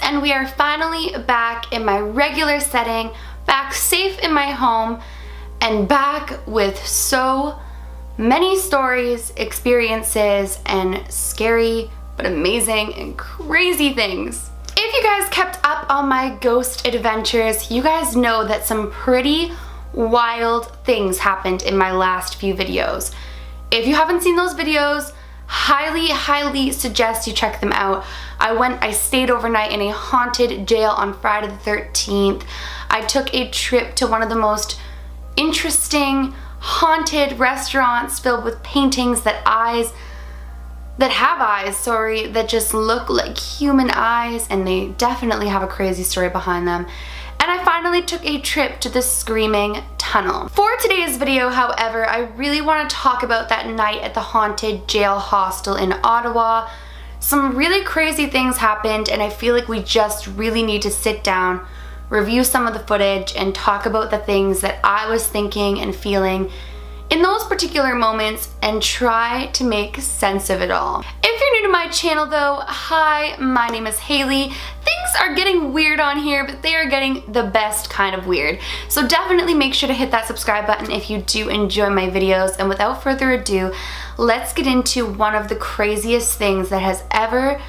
and we are finally back in my regular setting, back safe in my home, and back with so many stories, experiences, and scary but amazing and crazy things. If you guys kept up on my ghost adventures, you guys know that some pretty wild things happened in my last few videos. If you haven't seen those videos, highly suggest you check them out. I stayed overnight in a haunted jail on Friday the 13th. I took a trip to one of the most interesting haunted restaurants filled with paintings that just look like human eyes, and they definitely have a crazy story behind them. And I finally took a trip to the Screaming Tunnel. For today's video, however, I really want to talk about that night at the haunted jail hostel in Ottawa. Some really crazy things happened, and I feel like we just really need to sit down, review some of the footage, and talk about the things that I was thinking and feeling in those particular moments and try to make sense of it all. If you're new to my channel though, hi, my name is Haley. Things are getting weird on here, but they are getting the best kind of weird. So definitely make sure to hit that subscribe button if you do enjoy my videos. And without further ado, let's get into one of the craziest things that has ever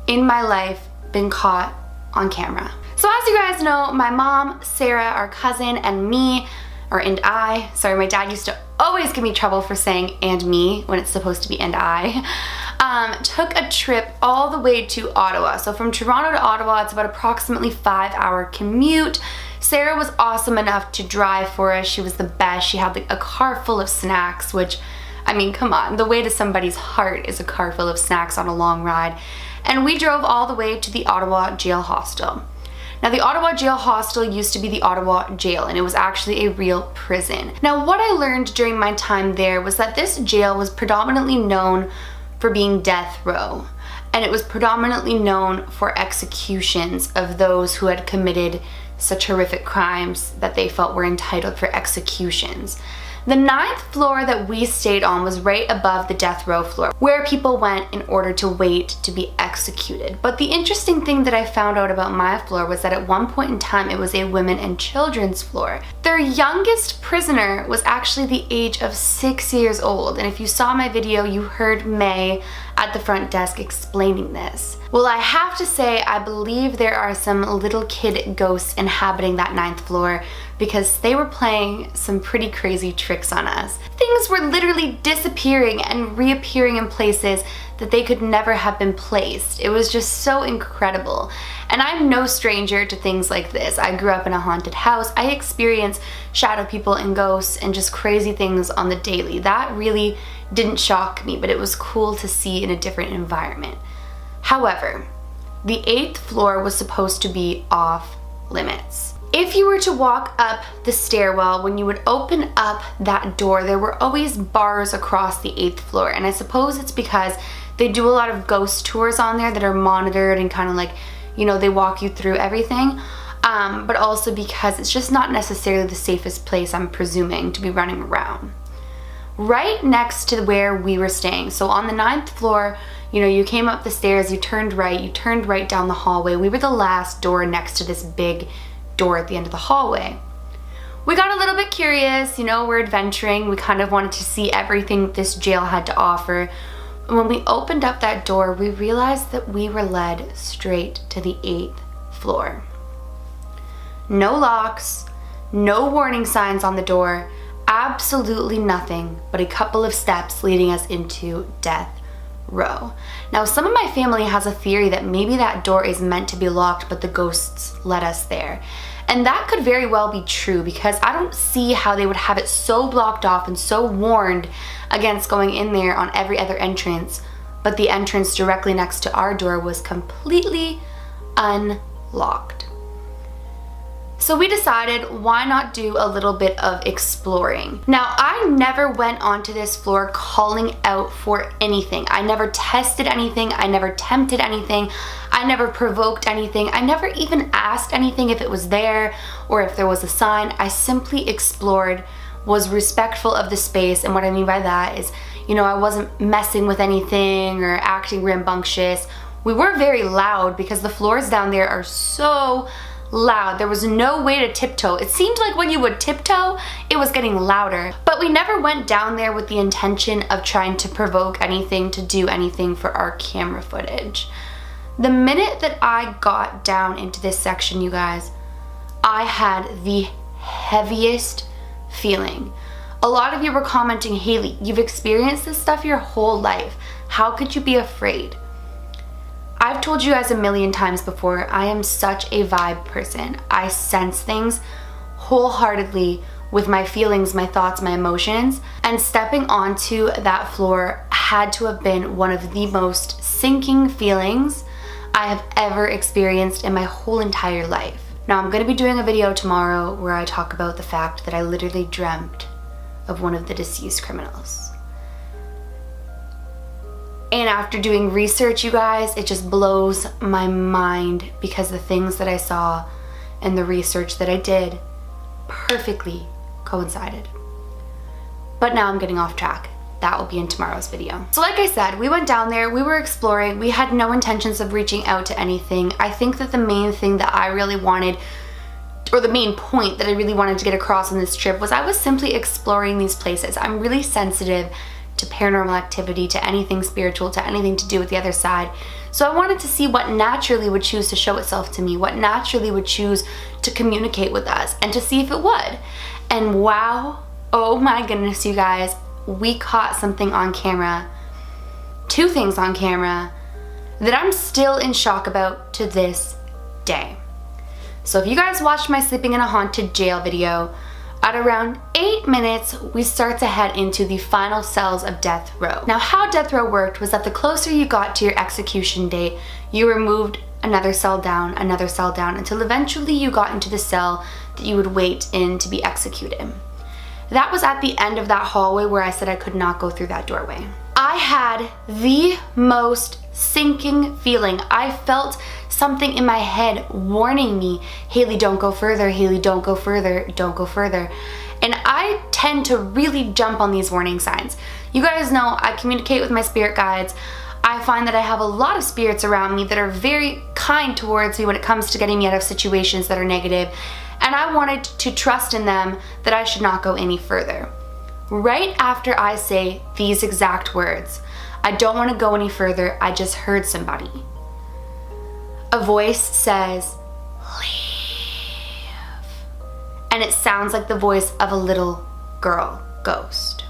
in my life been caught on camera. So as you guys know, my mom, Sarah, our cousin, and me, sorry, my dad used to always give me trouble for saying and me when it's supposed to be and I, took a trip all the way to Ottawa. So from Toronto to Ottawa, it's about approximately 5-hour commute. Sarah was awesome enough to drive for us. She was the best. She had like a car full of snacks, which, I mean, come on, the way to somebody's heart is a car full of snacks on a long ride. And we drove all the way to the Ottawa Jail Hostel. Now, the Ottawa Jail Hostel used to be the Ottawa Jail, and it was actually a real prison. Now, what I learned during my time there was that this jail was predominantly known for being death row, and it was predominantly known for executions of those who had committed such horrific crimes that they felt were entitled for executions. The 9th floor that we stayed on was right above the death row floor, where people went in order to wait to be executed. But the interesting thing that I found out about my floor was that at one point in time it was a women and children's floor. Their youngest prisoner was actually the age of 6 years old, and if you saw my video, you heard May at the front desk explaining this. Well, I have to say, I believe there are some little kid ghosts inhabiting that 9th floor, because they were playing some pretty crazy tricks on us. Things were literally disappearing and reappearing in places that they could never have been placed. It was just so incredible. And I'm no stranger to things like this. I grew up in a haunted house. I experienced shadow people and ghosts and just crazy things on the daily. That really didn't shock me, but it was cool to see in a different environment. However, the 8th floor was supposed to be off limits. If you were to walk up the stairwell, when you would open up that door, there were always bars across the 8th floor. And I suppose it's because they do a lot of ghost tours on there that are monitored and kind of like, you know, they walk you through everything. But also because it's just not necessarily the safest place, I'm presuming, to be running around. Right next to where we were staying, so on the 9th floor, you know, you came up the stairs, you turned right down the hallway. We were the last door next to this big door at the end of the hallway. We got a little bit curious, you know, we're adventuring. We kind of wanted to see everything this jail had to offer. And when we opened up that door, we realized that we were led straight to the 8th floor. No locks, no warning signs on the door, absolutely nothing but a couple of steps leading us into death row. Now, some of my family has a theory that maybe that door is meant to be locked, but the ghosts led us there. And that could very well be true, because I don't see how they would have it so blocked off and so warned against going in there on every other entrance, but the entrance directly next to our door was completely unlocked. So we decided, why not do a little bit of exploring? Now, I never went onto this floor calling out for anything. I never tested anything. I never tempted anything. I never provoked anything. I never even asked anything if it was there or if there was a sign. I simply explored, was respectful of the space, and what I mean by that is, you know, I wasn't messing with anything or acting rambunctious. We were very loud because the floors down there are so loud. There was no way to tiptoe. It seemed like when you would tiptoe, it was getting louder. But we never went down there with the intention of trying to provoke anything, to do anything for our camera footage. The minute that I got down into this section, you guys, I had the heaviest feeling. A lot of you were commenting, Haley, you've experienced this stuff your whole life. How could you be afraid? I've told you guys a million times before, I am such a vibe person. I sense things wholeheartedly with my feelings, my thoughts, my emotions, and stepping onto that floor had to have been one of the most sinking feelings I have ever experienced in my whole entire life. Now, I'm going to be doing a video tomorrow where I talk about the fact that I literally dreamt of one of the deceased criminals. And after doing research, you guys, it just blows my mind because the things that I saw and the research that I did perfectly coincided. But now I'm getting off track. That will be in tomorrow's video. So like I said, we went down there, we were exploring, we had no intentions of reaching out to anything. I think that the main thing that I really wanted, or the main point that I really wanted to get across on this trip, was I was simply exploring these places. I'm really sensitive to paranormal activity, to anything spiritual, to anything to do with the other side. So I wanted to see what naturally would choose to show itself to me, what naturally would choose to communicate with us, and to see if it would. And wow, oh my goodness, you guys, we caught something on camera, two things on camera, that I'm still in shock about to this day. So if you guys watched my sleeping in a haunted jail video, at around 8 minutes, we start to head into the final cells of death row. Now, how death row worked was that the closer you got to your execution date, you were moved another cell down, until eventually you got into the cell that you would wait in to be executed. That was at the end of that hallway where I said I could not go through that doorway. I had the most sinking feeling. I felt something in my head warning me, Haley, don't go further, Haley, don't go further, don't go further. And I tend to really jump on these warning signs. You guys know I communicate with my spirit guides. I find that I have a lot of spirits around me that are very kind towards me when it comes to getting me out of situations that are negative. And I wanted to trust in them that I should not go any further. Right after I say these exact words, I don't want to go any further, I just heard somebody. A voice says, leave. And it sounds like the voice of a little girl ghost.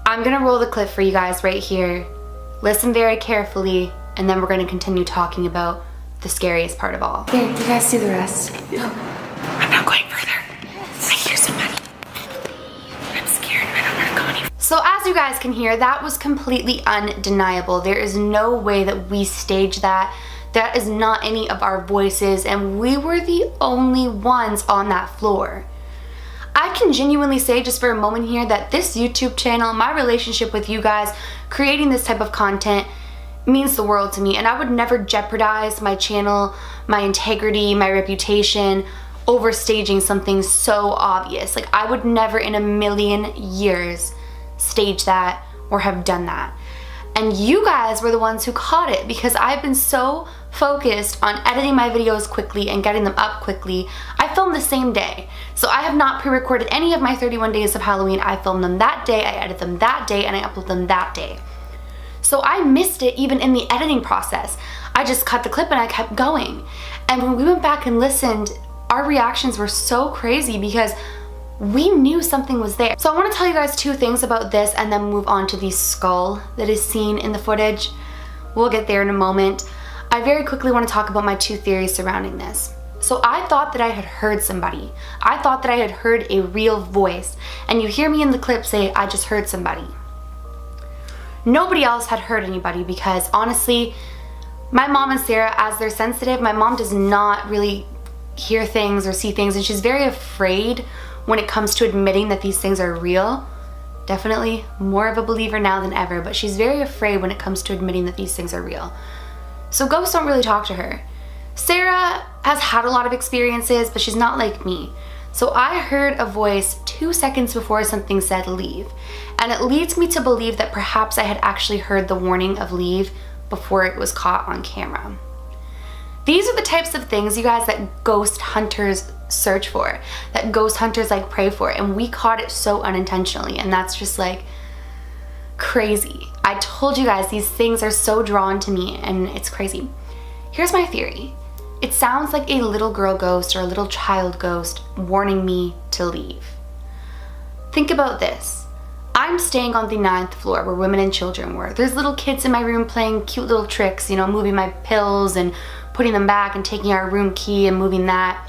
I'm gonna roll the clip for you guys right here. Listen very carefully, and then we're gonna continue talking about the scariest part of all. Here, you guys see the rest? No, I'm not going further. I hear somebody. I'm scared, I don't wanna go any further. So as you guys can hear, that was completely undeniable. There is no way that we staged that. That is not any of our voices, and we were the only ones on that floor. I can genuinely say just for a moment here that this YouTube channel, my relationship with you guys, creating this type of content means the world to me, and I would never jeopardize my channel, my integrity, my reputation over staging something so obvious. Like, I would never in a million years stage that or have done that. And you guys were the ones who caught it because I've been so focused on editing my videos quickly and getting them up quickly. I filmed the same day. So I have not pre-recorded any of my 31 days of Halloween. I filmed them that day, I edited them that day, and I uploaded them that day. So I missed it even in the editing process. I just cut the clip and I kept going. And when we went back and listened, our reactions were so crazy because we knew something was there. So I want to tell you guys two things about this and then move on to the skull that is seen in the footage. We'll get there in a moment. I very quickly want to talk about my two theories surrounding this. So I thought that I had heard somebody. I thought that I had heard a real voice. And you hear me in the clip say, I just heard somebody. Nobody else had heard anybody because honestly, my mom and Sarah, as they're sensitive, my mom does not really hear things or see things, and she's very afraid when it comes to admitting that these things are real. Definitely more of a believer now than ever, but she's very afraid when it comes to admitting that these things are real. So ghosts don't really talk to her. Sarah has had a lot of experiences, but she's not like me. So I heard a voice 2 seconds before something said leave. And it leads me to believe that perhaps I had actually heard the warning of leave before it was caught on camera. These are the types of things, you guys, that ghost hunters search for, that ghost hunters like pray for, and we caught it so unintentionally, and that's just like crazy. I told you guys, these things are so drawn to me, and it's crazy. Here's my theory. It sounds like a little girl ghost or a little child ghost warning me to leave. Think about this. I'm staying on the 9th floor where women and children were. There's little kids in my room playing cute little tricks, you know, moving my pills and putting them back and taking our room key and moving that.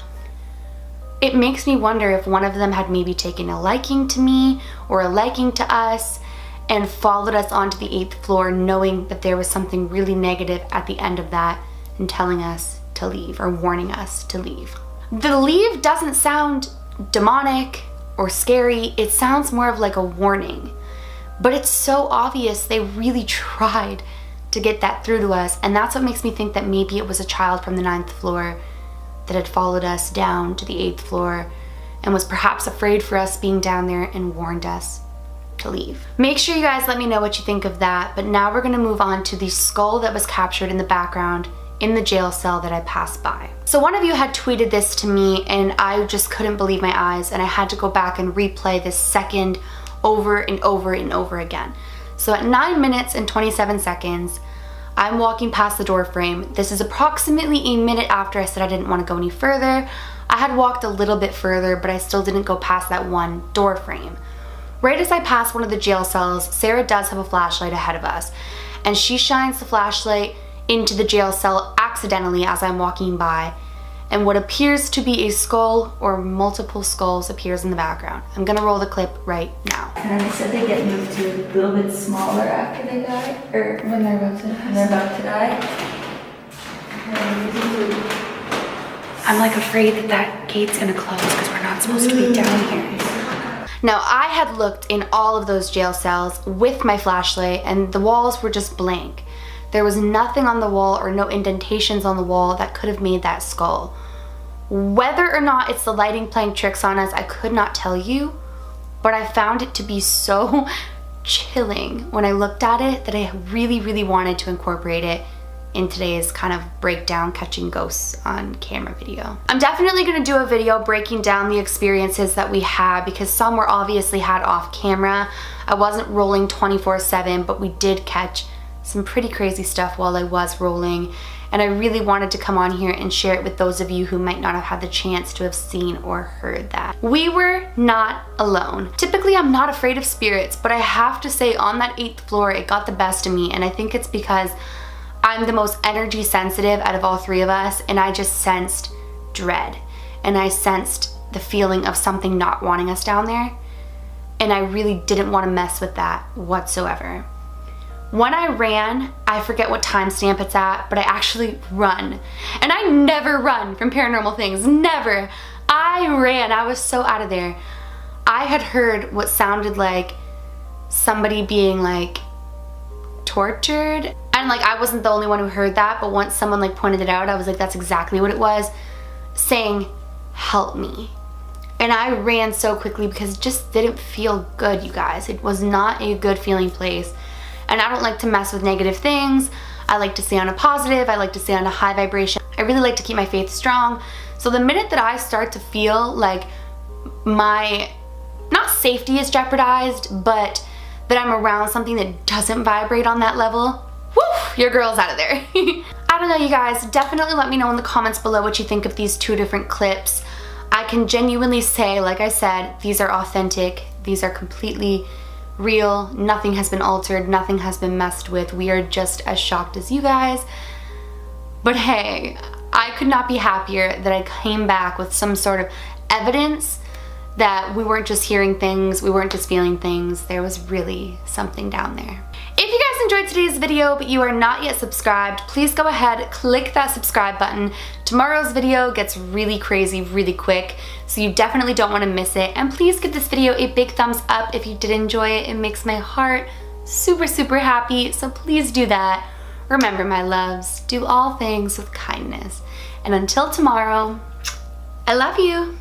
It makes me wonder if one of them had maybe taken a liking to me or a liking to us and followed us onto the 8th floor, knowing that there was something really negative at the end of that and telling us to leave or warning us to leave. The leave doesn't sound demonic or scary. It sounds more of like a warning, but it's so obvious they really tried to get that through to us, and that's what makes me think that maybe it was a child from the 9th floor that had followed us down to the 8th floor and was perhaps afraid for us being down there and warned us to leave. Make sure you guys let me know what you think of that, but now we're going to move on to the skull that was captured in the background in the jail cell that I passed by. So one of you had tweeted this to me, and I just couldn't believe my eyes, and I had to go back and replay this second over and over and over again. So at 9 minutes and 27 seconds, I'm walking past the door frame. This is approximately a minute after I said I didn't want to go any further. I had walked a little bit further, but I still didn't go past that one door frame. Right as I pass one of the jail cells, Sarah does have a flashlight ahead of us, and she shines the flashlight into the jail cell accidentally as I'm walking by, and what appears to be a skull or multiple skulls appears in the background. I'm gonna roll the clip right now. And they said they get moved to a little bit smaller after they die, or when they're about to die. I'm like afraid that that gate's gonna close because we're not supposed to be down here. Now, I had looked in all of those jail cells with my flashlight, and the walls were just blank. There was nothing on the wall or no indentations on the wall that could have made that skull. Whether or not it's the lighting playing tricks on us, I could not tell you, but I found it to be so chilling when I looked at it that I really, really wanted to incorporate it in today's kind of breakdown catching ghosts on camera video. I'm definitely gonna do a video breaking down the experiences that we had, because some were obviously had off camera. I wasn't rolling 24/7, but we did catch some pretty crazy stuff while I was rolling, and I really wanted to come on here and share it with those of you who might not have had the chance to have seen or heard that. We were not alone. Typically, I'm not afraid of spirits, but I have to say on that 8th floor, it got the best of me, and I think it's because I'm the most energy sensitive out of all three of us, and I just sensed dread, and I sensed the feeling of something not wanting us down there, and I really didn't want to mess with that whatsoever. When I ran, I forget what timestamp it's at, but I actually run. And I never run from paranormal things, never. I ran, I was so out of there. I had heard what sounded like somebody being like tortured. And like I wasn't the only one who heard that, but once someone like pointed it out, I was like, that's exactly what it was, saying, help me. And I ran so quickly because it just didn't feel good, you guys. It was not a good feeling place. And I don't like to mess with negative things. I like to stay on a positive. I like to stay on a high vibration. I really like to keep my faith strong. So the minute that I start to feel like my, not safety is jeopardized, but that I'm around something that doesn't vibrate on that level, woo, your girl's out of there. I don't know, you guys. Definitely let me know in the comments below what you think of these two different clips. I can genuinely say, like I said, these are authentic. These are completely real. Nothing has been altered. Nothing has been messed with. We are just as shocked as you guys. But hey, I could not be happier that I came back with some sort of evidence that we weren't just hearing things, we weren't just feeling things. There was really something down there. If you guys enjoyed today's video but you are not yet subscribed, please go ahead, click that subscribe button. Tomorrow's video gets really crazy really quick, so you definitely don't want to miss it. And please give this video a big thumbs up if you did enjoy it. It makes my heart super, super happy, so please do that. Remember, my loves, do all things with kindness. And until tomorrow, I love you.